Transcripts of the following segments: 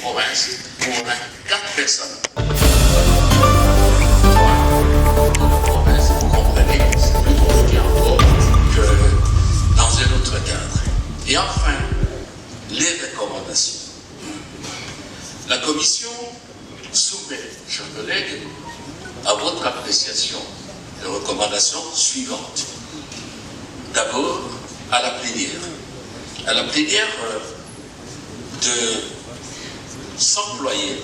province où on a 4 personnes. Vous comprenez, c'est plus compliqué encore que dans un autre cadre. Et enfin, les recommandations. La Commission soumet, chers collègues, à votre appréciation les recommandations suivantes. D'abord, à la plénière. À la plénière de s'employer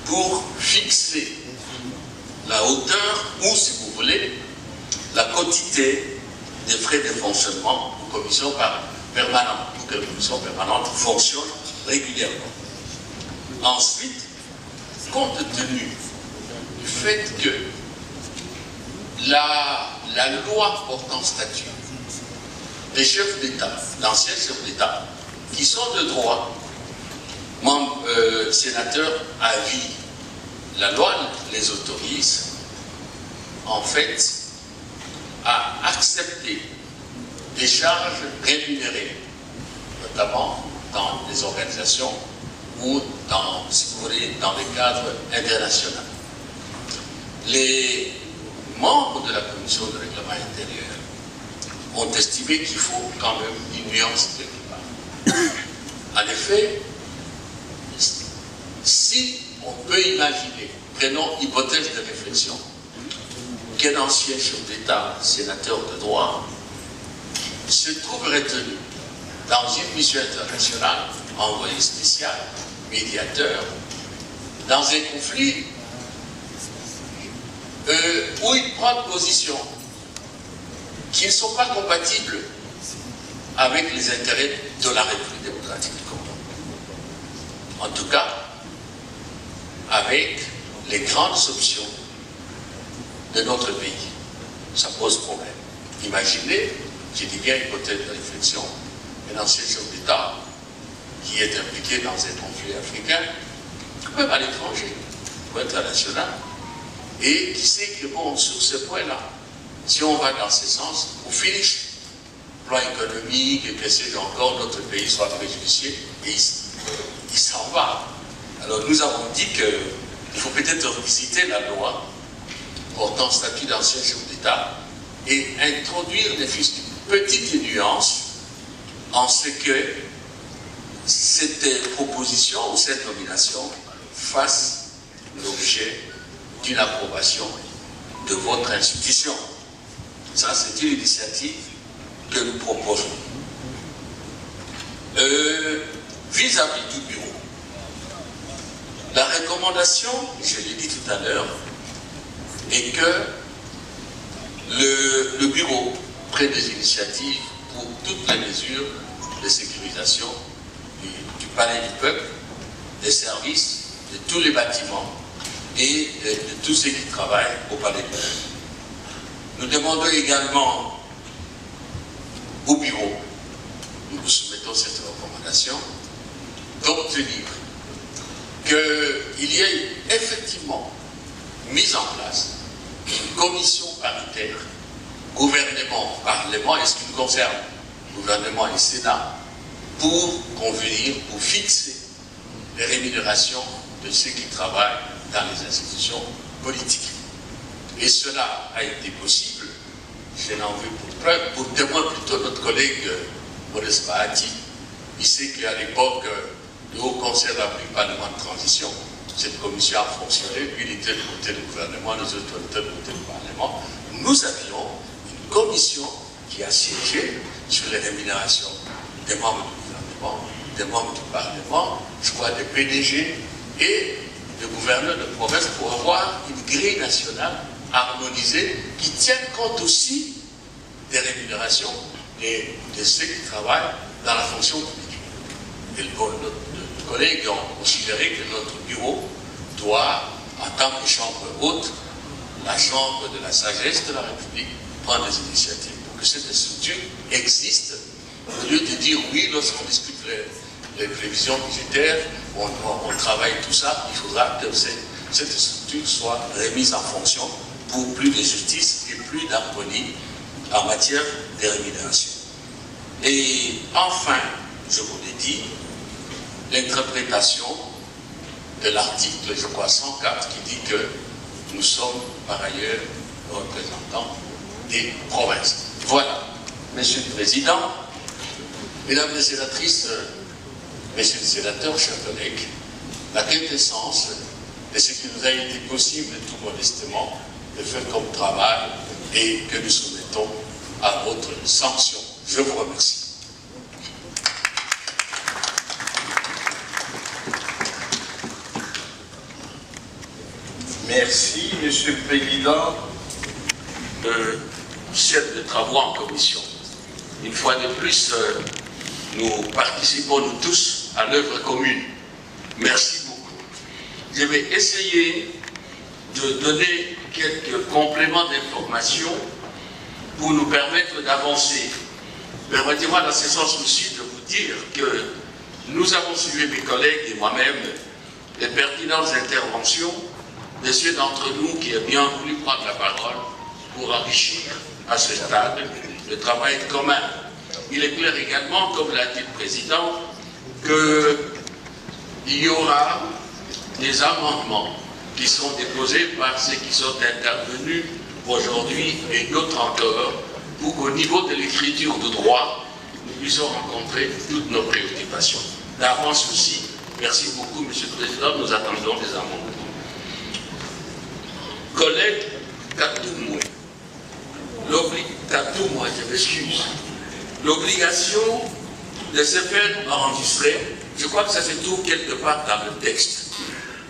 pour fixer la hauteur ou, si vous voulez, la quantité des frais de fonctionnement de commission permanente, pour que la commission permanente fonctionne régulièrement. Ensuite, compte tenu du fait que la loi portant statut des chefs d'État, d'anciens chefs d'État, qui sont de droit, membres, sénateurs à vie, la loi les autorise, en fait, à accepter des charges rémunérées, notamment dans les organisations ou dans, si vous voulez, dans les cadres internationaux. Les membres de la commission de règlement intérieur ont estimé qu'il faut quand même une nuance quelque part. En effet, si on peut imaginer, prenons hypothèse de réflexion, qu'un ancien chef d'État, sénateur de droit, se trouve retenu dans une mission internationale, envoyé spécial, médiateur, dans un conflit où il prend position qui ne sont pas compatibles avec les intérêts de la République démocratique du Congo. En tout cas, avec les grandes options de notre pays. Ça pose problème. Imaginez, je dis bien hypothèse de réflexion, un ancien chef d'État qui est impliqué dans un conflit africain, même à l'étranger, ou international, et qui sait que, bon, sur ce point-là, si on va dans ce sens, au finish, plan économique, et que sais-je encore, notre pays soit préjudicié, et il s'en va. Alors nous avons dit qu'il faut peut-être revisiter la loi portant statut d'ancien chef d'État et introduire des petites nuances en ce que cette proposition ou cette nomination fasse l'objet d'une approbation de votre institution. Ça, c'est une initiative que nous proposons. Vis-à-vis du bureau, la recommandation, je l'ai dit tout à l'heure, est que le bureau prenne des initiatives pour toutes les mesures de sécurisation du palais du peuple, des services, de tous les bâtiments et de tous ceux qui travaillent au palais du peuple. Nous demandons également au bureau, nous vous soumettons cette recommandation, d'obtenir qu'il y ait effectivement mise en place une commission paritaire, gouvernement, parlement, et ce qui nous concerne, gouvernement et Sénat, pour convenir, pour fixer les rémunérations de ceux qui travaillent dans les institutions politiques. Et cela a été possible, je n'en veux pour preuve, pour témoin plutôt notre collègue Modeste Bahati. Il sait qu'à l'époque, le Haut Conseil de la République Parlement de transition, cette commission a fonctionné, lui il était du côté du gouvernement, nous autres étions du côté du Parlement. Nous avions une commission qui a siégé sur les rémunérations des membres du gouvernement, des membres du Parlement, je crois des PDG et des gouverneurs de province pour avoir une grille nationale harmonisée qui tienne compte aussi des rémunérations de ceux qui travaillent dans la fonction publique. Et nos collègues ont considéré que notre bureau doit, en tant que chambre haute, la chambre de la sagesse de la République, prendre des initiatives pour que cette structure existe, au lieu de dire oui, lorsqu'on discute les prévisions budgétaires, on travaille tout ça, il faudra que cette structure soit remise en fonction pour plus de justice et plus d'harmonie en matière de rémunération. Et enfin, je vous l'ai dit, l'interprétation de l'article, je crois, 104, qui dit que nous sommes par ailleurs représentants des provinces. Voilà, Monsieur le Président, Mesdames les sénatrices, Messieurs les sénateurs, chers collègues, la quintessence de ce qui nous a été possible, tout modestement, de faire comme travail et que nous soumettons à votre sanction. Je vous remercie. Merci, Monsieur le Président. Chef de travaux en commission. Une fois de plus, nous participons nous tous à l'œuvre commune. Merci beaucoup. Je vais essayer de donner quelques compléments d'information pour nous permettre d'avancer. Permettez-moi dans ce sens aussi de vous dire que nous avons suivi, mes collègues et moi-même, les pertinentes interventions de ceux d'entre nous qui ont bien voulu prendre la parole pour enrichir à ce stade le travail commun. Il est clair également, comme l'a dit le Président, qu'il y aura des amendements qui sont déposés par ceux qui sont intervenus aujourd'hui et d'autres encore, pour qu'au niveau de l'écriture de droit, nous puissions rencontrer toutes nos préoccupations. D'avance aussi, merci beaucoup, Monsieur le Président, nous attendons des amendements. Collègue Katoumoué, je m'excuse, l'obligation de se faire enregistrer, je crois que ça se trouve quelque part dans le texte.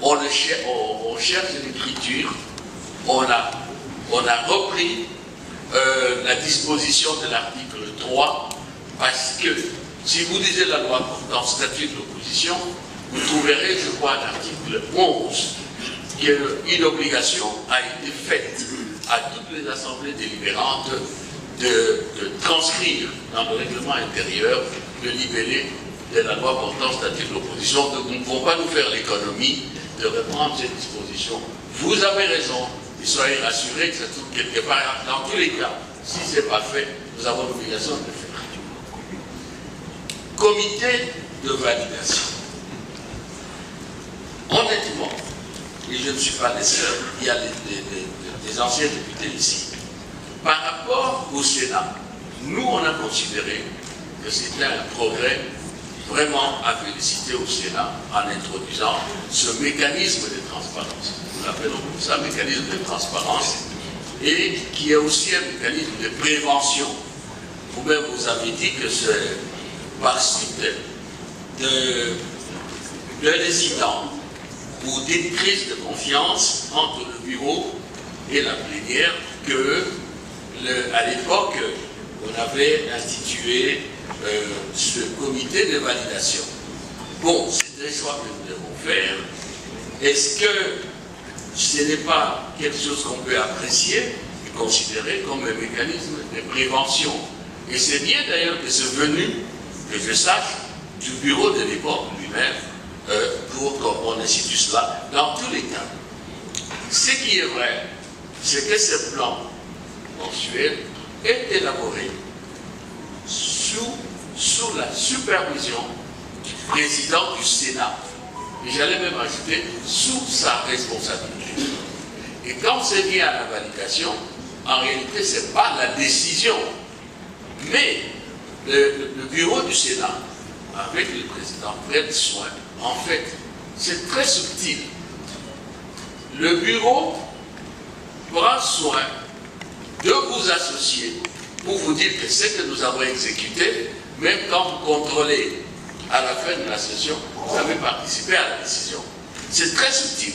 On cherche l'écriture, on a repris la disposition de l'article 3, parce que si vous lisez la loi portant statut de l'opposition, vous trouverez, je crois, l'article 11, qu'une obligation a été faite à toutes les assemblées délibérantes de transcrire dans le règlement intérieur le libellé de la loi portant statut de l'opposition. Donc nous ne pouvons pas nous faire l'économie de reprendre cette disposition. Vous avez raison, et soyez rassurés que ça se trouve quelque part. Dans tous les cas, si ce n'est pas fait, nous avons l'obligation de le faire. Comité de validation. Honnêtement, et je ne suis pas le seul, il y a des anciens députés ici. Par rapport au Sénat, nous on a considéré que c'était un progrès vraiment à féliciter au Sénat en introduisant ce mécanisme de transparence. Nous l'appelons comme ça, mécanisme de transparence, et qui est aussi un mécanisme de prévention. Vous-même vous avez dit que c'est par suite d'un incident ou d'une crise de confiance entre le bureau et la plénière que, à l'époque, on avait institué ce comité de validation. Bon, c'est un choix que nous devons faire. Est-ce que ce n'est pas quelque chose qu'on peut apprécier et considérer comme un mécanisme de prévention? Et c'est bien d'ailleurs que c'est venu, que je sache, du bureau de l'époque lui-même, pour qu'on institue cela. Dans tous les cas, ce qui est vrai, c'est que ce plan mensuel est élaboré sous la supervision du président du Sénat. Et j'allais même ajouter, sous sa responsabilité. Et quand c'est lié à la validation, en réalité, ce n'est pas la décision. Mais le bureau du Sénat, avec le président, prête soin. En fait, c'est très subtil. Le bureau prend soin de vous associer pour vous dire que ce que nous avons exécuté, même quand vous contrôlez à la fin de la session, vous avez participé à la décision. C'est très subtil.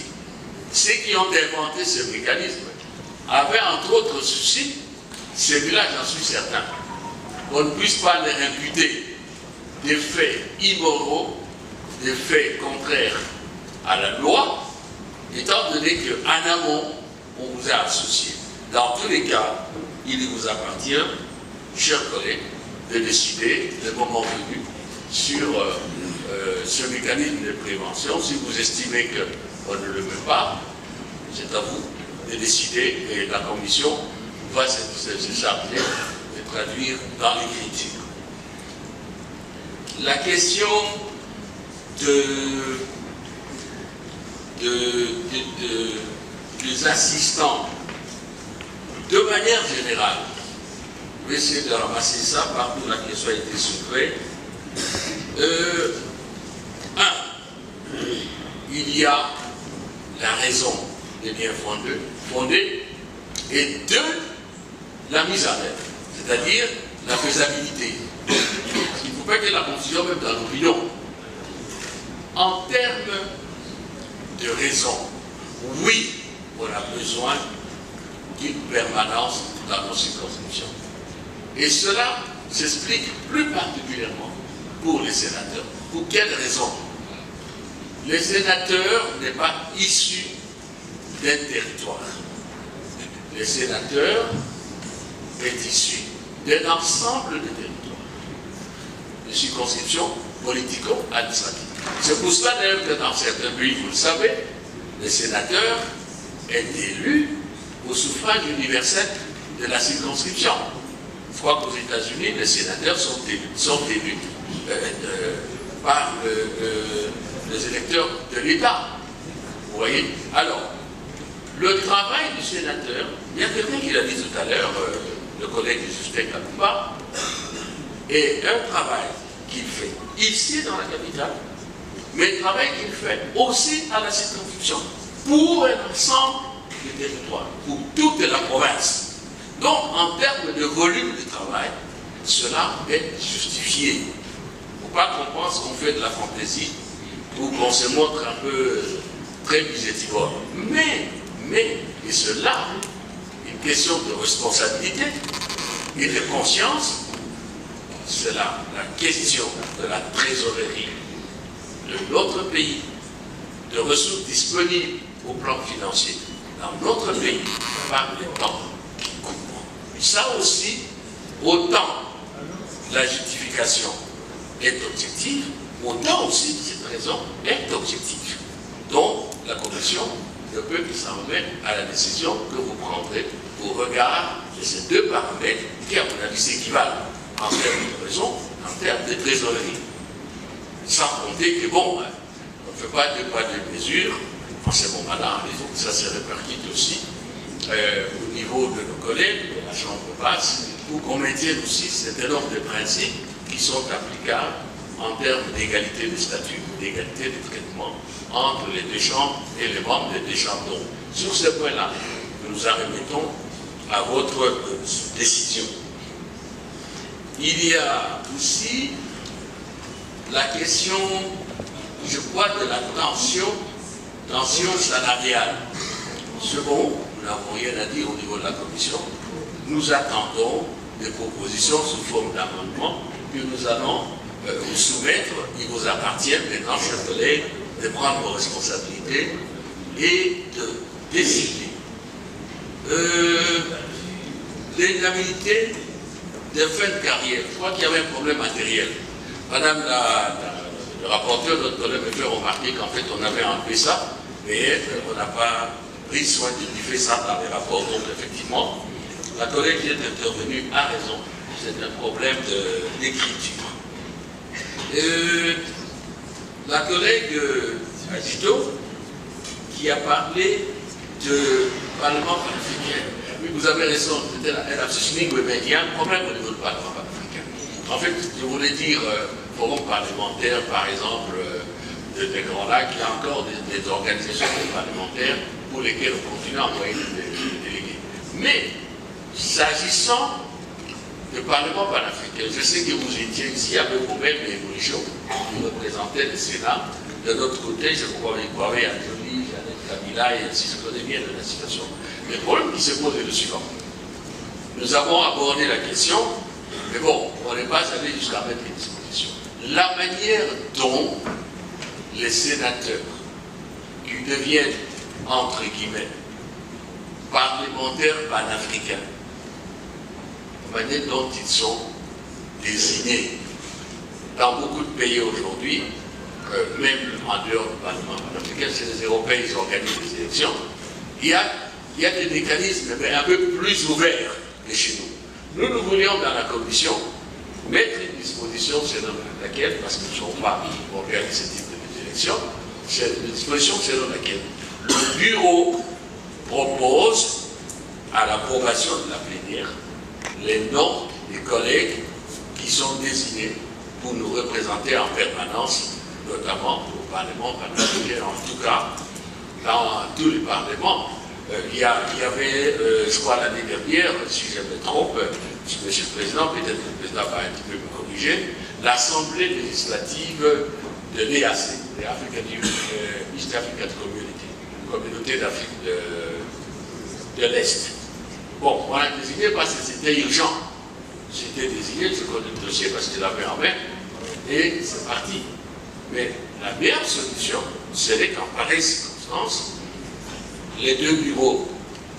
Ceux qui ont inventé ce mécanisme avaient entre autres soucis, celui-là j'en suis certain, qu'on ne puisse pas leur imputer des faits immoraux, des faits contraires à la loi, étant donné qu'en amont, on vous a associé. Dans tous les cas, il vous appartient, chers collègues, de décider, le moment venu, sur ce mécanisme de prévention. Si vous estimez qu'on ne le met pas, c'est à vous de décider et la commission va se charger de traduire dans l'écriture. La question des assistants, de manière générale, je vais essayer de ramasser ça partout la question a été soulevée. Il y a la raison des biens fondés, et deux, la mise en œuvre, c'est-à-dire la faisabilité. Il ne faut pas qu'il y ait la confusion même dans l'opinion. En termes de raison, oui, on a besoin d'une permanence dans nos circonscriptions. Et cela s'explique plus particulièrement pour les sénateurs. Pour quelle raison? Les sénateurs n'est pas issus d'un territoire. Les sénateurs est issu d'un ensemble de territoires, de circonscriptions politico-administratives. C'est pour cela d'ailleurs que dans certains pays, vous le savez, les sénateurs est élus au suffrage universel de la circonscription. Je crois qu'aux États-Unis, les sénateurs sont élus par les électeurs de l'État. Vous voyez? Alors, le travail du sénateur, il y a quelqu'un qui l'a dit tout à l'heure, le collègue Justin Kalumba, est un travail qu'il fait ici dans la capitale, mais un travail qu'il fait aussi à la circonscription, pour un ensemble de territoires, pour toute la province. Donc, en termes de volume de travail, cela est justifié. Il ne faut pas qu'on pense qu'on fait de la fantaisie ou qu'on se montre un peu très budgétivore. Mais, et cela, une question de responsabilité et de conscience, c'est la question de la trésorerie de notre pays, de ressources disponibles au plan financier dans notre pays par le temps qui court. Ça aussi, autant la justification est objective, autant aussi cette raison est objective. Donc, la Commission ne peut que s'en remettre à la décision que vous prendrez au regard de ces deux paramètres qui, à mon avis, s'équivalent en termes de raison, en termes de trésorerie. Sans compter que, bon, on ne fait pas deux pas de mesure, en ce moment-là, il faut que ça se répartisse aussi au niveau de nos collègues, de la Chambre basse, pour qu'on maintienne aussi cet nombre de principes qui sont applicables en termes d'égalité de statut, d'égalité de traitement entre les deux chambres et les membres des deux chambres. Donc, sur ce point-là, nous nous en remettons à votre décision. Il y a aussi la question, je crois, de la tension salariale. Second, nous n'avons rien à dire au niveau de la Commission. Nous attendons des propositions sous forme d'amendement que nous allons vous soumettre. Il vous appartient maintenant, chers collègues, de prendre vos responsabilités et de décider. L'indemnité de fin de carrière, je crois qu'il y avait un problème matériel. Madame le rapporteur, notre collègue me fait remarquer qu'en fait on avait enlevé ça, mais on n'a pas pris soin de diffuser ça dans les rapports. Donc effectivement, la collègue qui est intervenue a raison, c'est un problème d'écriture. La collègue Agito, qui a parlé de Parlement panafricain. Oui, vous avez raison, elle a souligné qu'il y a un problème au niveau du Parlement panafricain. En fait, je voulais dire, forum parlementaire, par exemple, de Grands Lacs, il y a encore des organisations parlementaires pour lesquelles on continue à envoyer des délégués. Mais, s'agissant du Parlement panafricain, je sais que vous étiez ici avec vous-même l'évolution, vous représentez le Sénat. De notre côté, je crois qu'il y avait Anthony, Jeannette Kabila et ainsi je connais bien de la situation. Le problème qui se pose est le suivant. Nous avons abordé la question, mais bon, on n'est pas allé jusqu'à mettre les dispositions. La manière dont les sénateurs qui deviennent, entre guillemets, parlementaires panafricains, la manière dont ils sont désignés dans beaucoup de pays aujourd'hui, même en dehors du Parlement panafricain, c'est les Européens, ils organisent des élections. Il y a des mécanismes mais un peu plus ouverts que chez nous. Nous voulions dans la Commission mettre une disposition selon laquelle, parce que nous ne sommes pas organisés ce type de c'est la disposition selon laquelle le bureau propose à l'approbation de la plénière les noms des collègues qui sont désignés pour nous représenter en permanence, notamment au Parlement particulier, en tout cas dans tous les parlements. Il y avait, je crois l'année dernière, si je me trompe, Monsieur le Président, peut-être que le Président va un petit peu me corriger, l'Assemblée législative de l'EAC, East African Community, Communauté d'Afrique de l'Est. Bon, on a désigné parce que c'était urgent. J'étais désigné, je connais le dossier parce que je l'avais en main, et c'est parti. Mais la meilleure solution serait qu'en pareille circonstance, les deux bureaux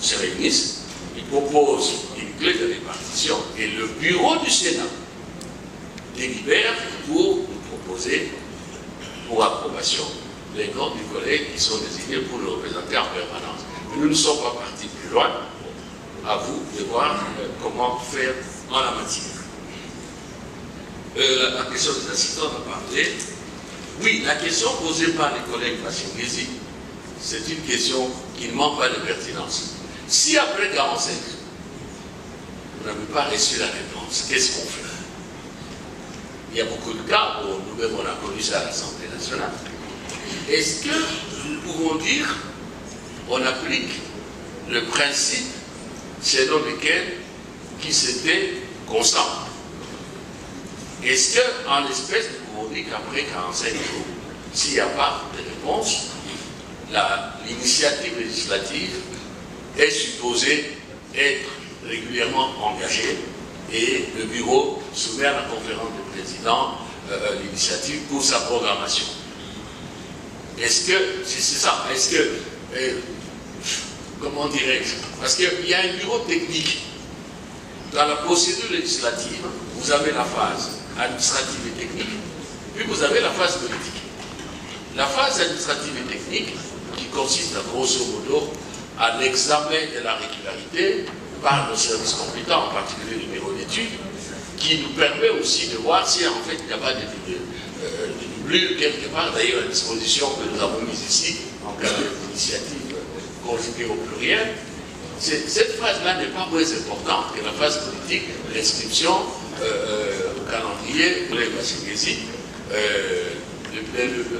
se réunissent, ils proposent une clé de répartition et le bureau du Sénat délibère pour nous proposer pour approbation les noms des collègues qui sont désignés pour le représenter en permanence. Mais nous ne sommes pas partis plus loin. À vous de voir comment faire en la matière. La question des assistants, on a parlé. Oui, la question posée par les collègues Bachingezi, c'est une question qui ne manque pas de pertinence. Si après 45 vous n'avez pas reçu la réponse, qu'est-ce qu'on fait? Il y a beaucoup de cas où nous-mêmes on a connu ça à l'Assemblée nationale. Est-ce que nous pouvons dire on applique le principe selon lequel qui s'était constant? Est-ce qu'en l'espèce, nous pouvons dire qu'après 45 jours, s'il n'y a pas de réponse, l'initiative législative est supposée être régulièrement engagée et le bureau soumet à la conférence des présidents l'initiative pour sa programmation? Est-ce que, c'est ça, est-ce que, comment dirais-je, parce qu'il y a un bureau technique. Dans la procédure législative, vous avez la phase administrative et technique, puis vous avez la phase politique. La phase administrative et technique, qui consiste à grosso modo à l'examen de la régularité par nos services compétents, en particulier le bureau d'études, qui nous permet aussi de voir si en fait il n'y a pas de doublure quelque part, d'ailleurs la disposition que nous avons mise ici, en cas d'initiative conjuguée au pluriel. Cette phase-là n'est pas moins importante que la phase politique, l'inscription au calendrier pour les Bachingezi.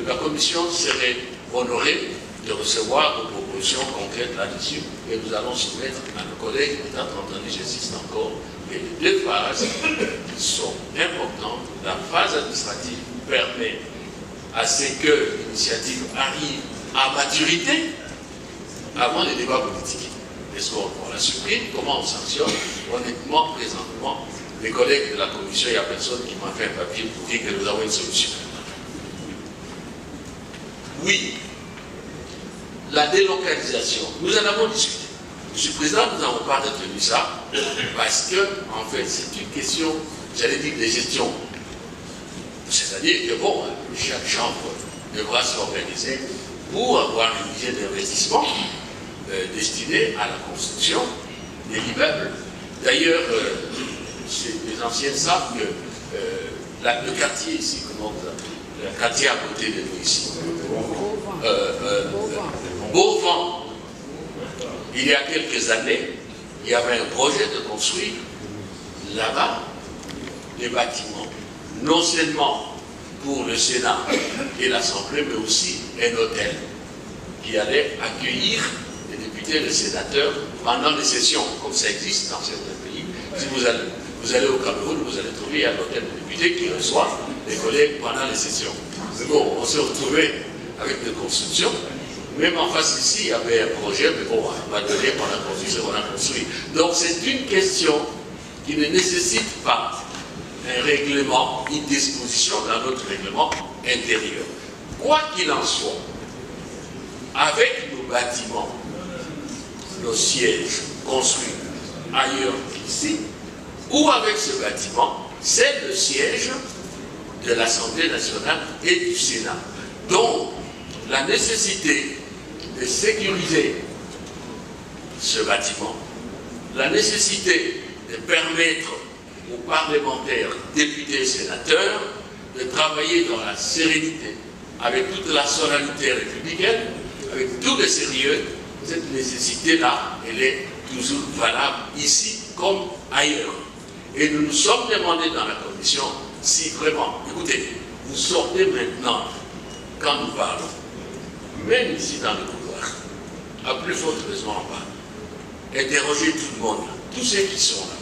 La commission serait honorée de recevoir nos propositions concrètes là-dessus et nous allons soumettre à nos collègues, étant entendu, j'insiste encore, que les deux phases sont importantes. La phase administrative permet à ce que l'initiative arrive à maturité avant les débats politiques. Est-ce qu'on la supprime? Comment on sanctionne? Honnêtement, présentement, les collègues de la commission, il n'y a personne qui m'a fait un papier pour dire que nous avons une solution. Oui, la délocalisation, nous en avons discuté. Monsieur le Président, nous n'avons pas retenu ça parce que, en fait, c'est une question, j'allais dire, de gestion. C'est-à-dire que, bon, chaque chambre devra s'organiser pour avoir un budget d'investissement destiné à la construction des immeubles. D'ailleurs, les anciens savent que le quartier ici, comment vous appelez, le quartier à côté de nous ici, Beauvent, il y a quelques années, il y avait un projet de construire là-bas des bâtiments, non seulement pour le Sénat et l'Assemblée, mais aussi un hôtel qui allait accueillir les députés et les sénateurs pendant les sessions, comme ça existe dans certains pays. Si vous allez au Cameroun, vous allez trouver un hôtel de députés qui reçoit les collègues pendant les sessions. Mais bon, on s'est retrouvé avec des constructions. Même en face ici, il y avait un projet, mais bon, on va donner qu'on a construit ce qu'on a construit. Donc c'est une question qui ne nécessite pas un règlement, une disposition dans notre règlement intérieur. Quoi qu'il en soit, avec nos bâtiments, nos sièges construits ailleurs qu'ici, ou avec ce bâtiment, c'est le siège de l'Assemblée nationale et du Sénat. Donc, la nécessité de sécuriser ce bâtiment, la nécessité de permettre aux parlementaires, députés et sénateurs de travailler dans la sérénité avec toute la solennité républicaine, avec tout le sérieux. Cette nécessité-là, elle est toujours valable ici comme ailleurs. Et nous nous sommes demandé dans la commission si vraiment, écoutez, vous sortez maintenant, quand nous parlons, même ici dans le couloir, à plus forte raison en bas, interrogez tout le monde, tous ceux qui sont là.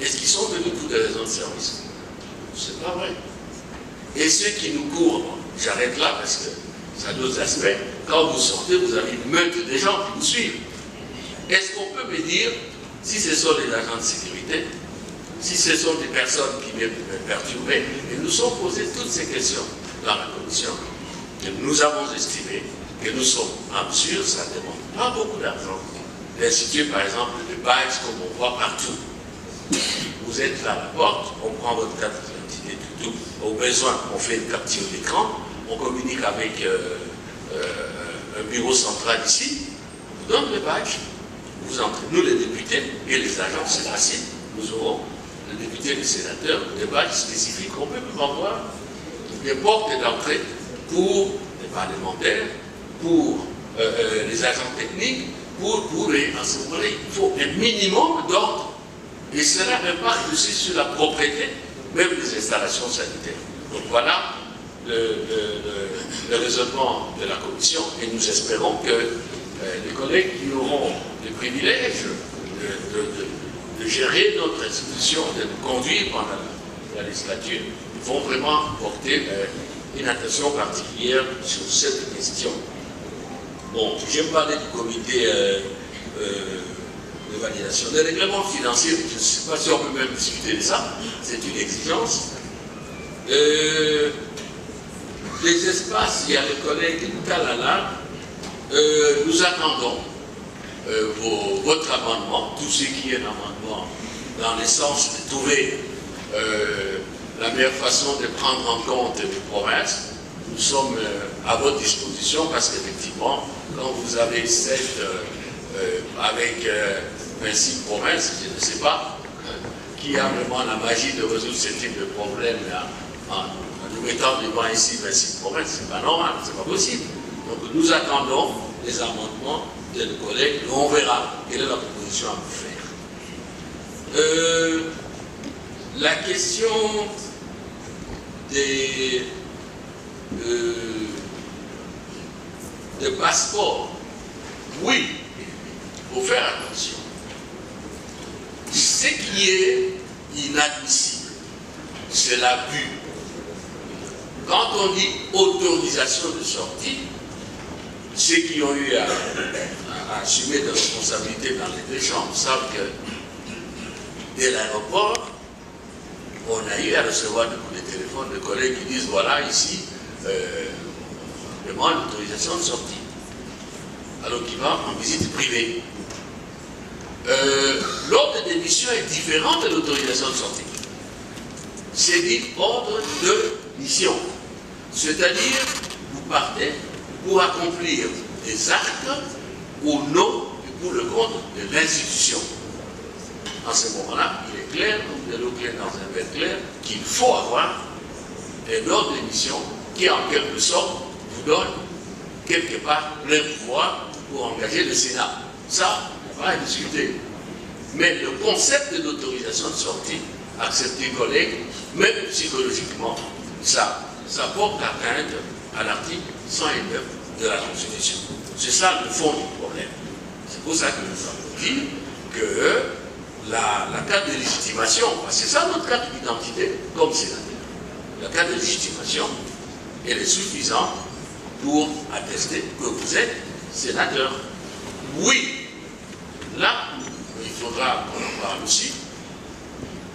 Est-ce qu'ils sont venus pour des raisons de service? C'est pas vrai. Et ceux qui nous courent, j'arrête là parce que ça a d'autres aspects. Quand vous sortez, vous avez une meute de gens qui vous suivent. Est-ce qu'on peut me dire si ce sont des agents de sécurité, si ce sont des personnes qui viennent me perturber? Et nous sommes posés toutes ces questions dans la commission. Et nous avons estimé que nous sommes en mesure, ça demande pas beaucoup d'argent, d'instituer par exemple des badges comme on voit partout. Vous êtes là à la porte, on prend votre carte d'identité, tout. Au besoin, on fait une capture d'écran, on communique avec un bureau central ici, on donne le badge, vous entrez. Nous, les députés et les agents, c'est facile. Nous aurons, les députés et les sénateurs, des badges spécifiques. On peut même avoir des portes d'entrée pour les parlementaires, pour les agents techniques, pour les enseignants. Il faut un minimum d'ordre. Et cela impacte aussi sur la propriété, même des installations sanitaires. Donc voilà le raisonnement de la commission, et nous espérons que les collègues qui auront le privilège de gérer notre institution, de nous conduire pendant la législature, vont vraiment porter une attention particulière sur cette question. Bon, j'ai parlé du comité de validation. Les règlements financiers, je ne sais pas si on peut même discuter de ça, c'est une exigence. Les espaces, il y a les collègues Talala, nous attendons votre amendement, tout ce qui est un amendement dans le sens de trouver la meilleure façon de prendre en compte les provinces. Nous sommes à votre disposition parce qu'effectivement, quand vous avez cette, avec 26 provinces, je ne sais pas qui a vraiment la magie de résoudre ce type de problème en nous mettant devant ici 26 provinces, c'est pas normal, c'est pas possible. Donc nous attendons les amendements de nos collègues, et on verra quelle est la proposition à vous faire. La question des passeports, oui, il faut faire attention. Ce qui est inadmissible, c'est l'abus. Quand on dit autorisation de sortie, ceux qui ont eu à assumer des responsabilités dans les deux chambres savent que dès l'aéroport, on a eu à recevoir des coups de téléphone de collègues qui disent voilà, ici, on demande l'autorisation de sortie. Alors qu'il va en visite privée. L'ordre d'émission est différent de l'autorisation de sortie. C'est dit ordre de mission. C'est-à-dire, vous partez pour accomplir des actes au nom et pour le compte de l'institution. En ce moment-là, il est clair, comme de l'eau claire dans un verre clair, qu'il faut avoir un ordre de mission qui, en quelque sorte, vous donne quelque part plein pouvoir pour engager le Sénat. Ça, on va discuter. Mais le concept de l'autorisation de sortie, accepté collègues, même psychologiquement, ça porte atteinte à l'article 109 de la Constitution. C'est ça le fond du problème. C'est pour ça que nous avons dit que la carte de légitimation, c'est ça notre carte d'identité comme sénateur. La carte de légitimation, elle est suffisante pour attester que vous êtes sénateur. Oui, là, il faudra qu'on en parle aussi.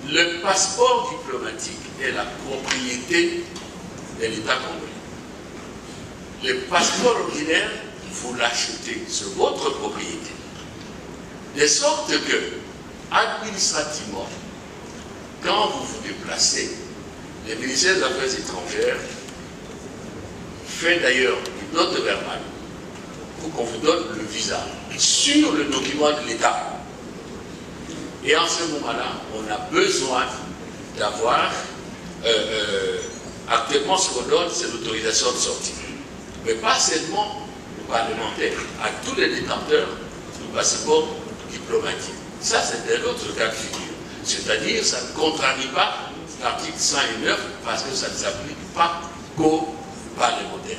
Le passeport diplomatique est la propriété de l'État congolais. Le passeport ordinaire, vous l'achetez, c'est votre propriété. De sorte que, administrativement, quand vous vous déplacez, le ministère des Affaires étrangères fait d'ailleurs une note verbale pour qu'on vous donne le visa sur le document de l'État. Et en ce moment-là, on a besoin d'avoir Actuellement, ce qu'on donne, c'est l'autorisation de sortie. Mais pas seulement aux parlementaires, à tous les détenteurs de passeport diplomatique. Ça, c'est un autre cas de figure. C'est-à-dire, ça ne contrarie pas l'article 109 parce que ça ne s'applique pas qu'aux parlementaires.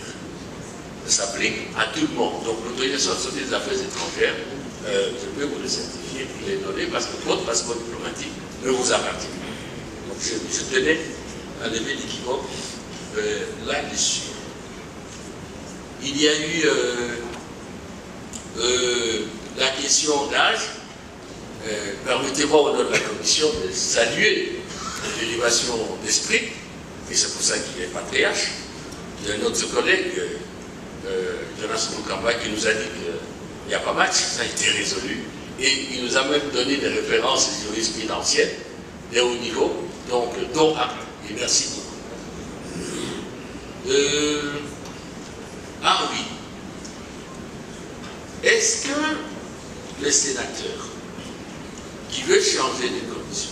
Ça s'applique à tout le monde. Donc, l'autorisation de sortie des affaires étrangères, je peux vous le certifier, vous les donner parce que votre passeport diplomatique ne vous appartient pas. Donc, je tenais à lever l'équivoque là-dessus. Il y a eu la question d'âge. Permettez-moi au nom de la Commission de saluer l'élévation d'esprit, et c'est pour ça qu'il est patriarche, de notre collègue Jonas Moukamba qui nous a dit qu'il n'y a pas match, ça a été résolu, et il nous a même donné des références jurisprudentielles de haut niveau, donc dont acte, et merci beaucoup. Ah oui, est-ce que les sénateurs qui veut changer de commission,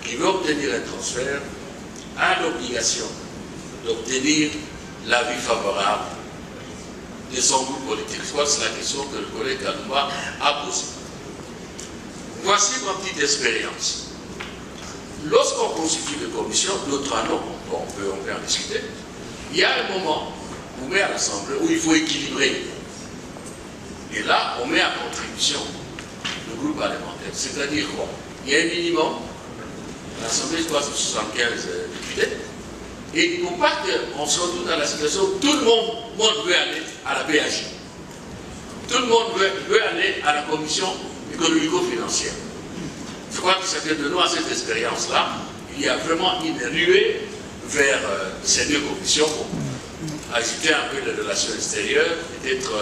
qui veut obtenir un transfert, a l'obligation d'obtenir l'avis favorable de son groupe politique? Je crois que c'est la question que le collègue Kaloumba a posée. Voici ma petite expérience. Lorsqu'on constitue une commission, d'autres non, on peut en discuter, il y a un moment où on met à l'Assemblée où il faut équilibrer. Et là, on met à contribution le groupe parlementaire. C'est-à-dire quoi? Il y a un minimum, l'Assemblée, je crois, c'est 75 députés, et il ne faut pas qu'on se retrouve dans la situation où tout le monde veut aller à la BAJ. Tout le monde veut aller à la commission économico-financière. Je crois que chacun de nous a cette expérience-là. Il y a vraiment une ruée vers ces deux commissions pour ajouter un peu les relations extérieures, peut-être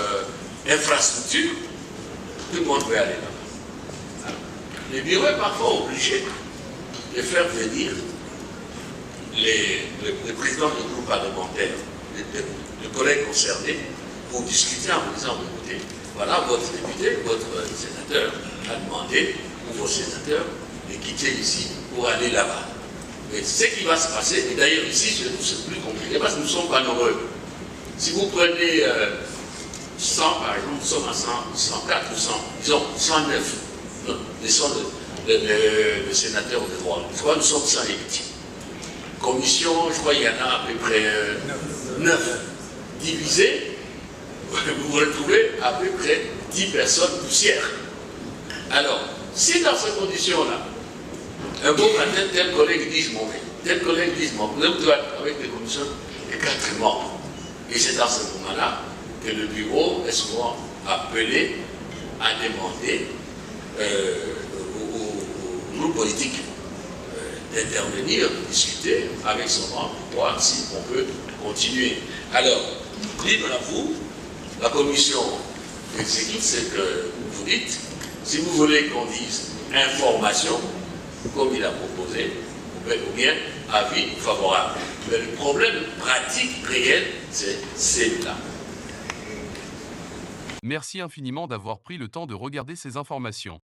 infrastructure. Tout le monde veut aller là-bas. Le bureau est parfois obligé de faire venir les présidents du groupe parlementaire, les collègues concernés, pour discuter en disant, écoutez, voilà, votre député, votre sénateur a demandé, ou vos sénateurs, de quitter ici pour aller là-bas. Mais ce qui va se passer, et d'ailleurs ici, chez nous, c'est plus compliqué parce que nous ne sommes pas nombreux. Si vous prenez 100, par exemple, nous sommes à 104 ou 100, disons 109, les sénateurs de droit. Je crois que nous sommes 100 et commission, je crois qu'il y en a à peu près 9. Divisé, vous vous retrouvez à peu près 10 personnes poussières. Alors, si dans ces conditions-là, un beau matin, tel collègue dit je m'en vais, tel collègue dit je m'en vais, vous devez être avec des commissions de 4 membres. Et c'est dans ce moment-là que le bureau est souvent appelé à demander au groupe politique d'intervenir, de discuter avec son membre pour voir si on peut continuer. Alors, libre à vous, la commission exécute ce que vous dites. Si vous voulez qu'on dise information, comme il a proposé, ou bien avis favorable. Mais le problème pratique réel, c'est celui-là. Merci infiniment d'avoir pris le temps de regarder ces informations.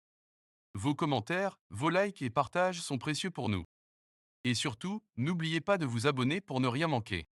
Vos commentaires, vos likes et partages sont précieux pour nous. Et surtout, n'oubliez pas de vous abonner pour ne rien manquer.